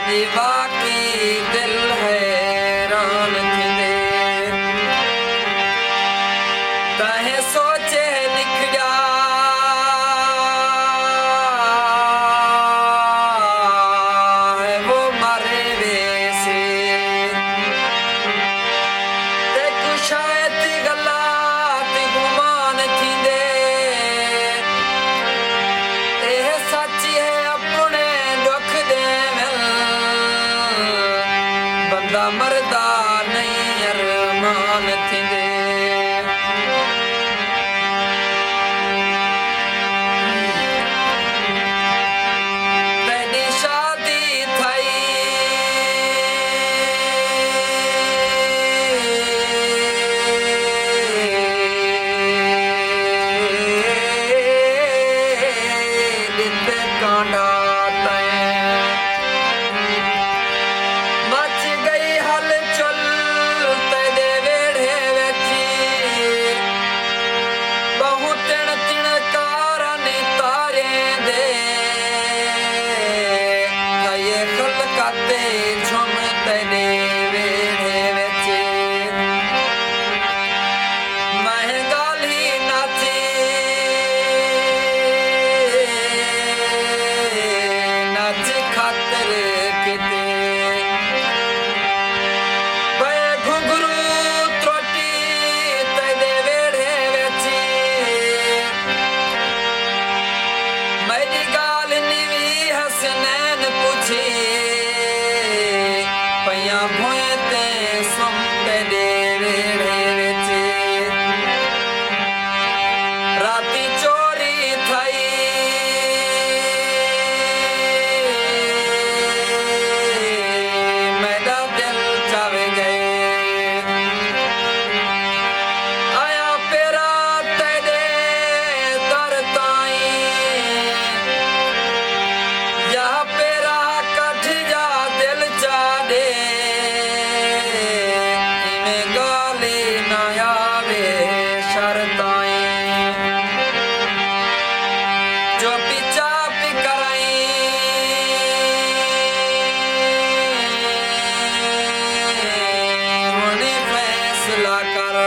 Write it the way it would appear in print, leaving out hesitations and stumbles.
ये बाकी दिल हैरान थींदे तहें सोचे निखड़ा है वो मरे वेसे ते कुशायत गलात गुमान थींदे एह सच है अपने दुख देवल बंदा मरदा नहीं अरमान थींदे तेरी शादी थई दित कांडा तैं मच गई हलचल तेरे वेड़े वेची बहु तिण तिणकार तारे दे थये खलकाते झुम तेरे वेड़े वेची महंगाली नाची नाच खातर किते बे घुंघरू त्रोटी तेरे वेड़े वेची मेरी गाल निवी हसनैन पूछी पया भोए ते सुम तेरे वेड़े वेची राती चोरी थई मेरा दिल चावे गए आया पेरा तेरे दर ताई या पेरा कठ जा दिल चा दे इवें गाली ना आवे शरताई जो पिचा पिकराई हुने फैसला कर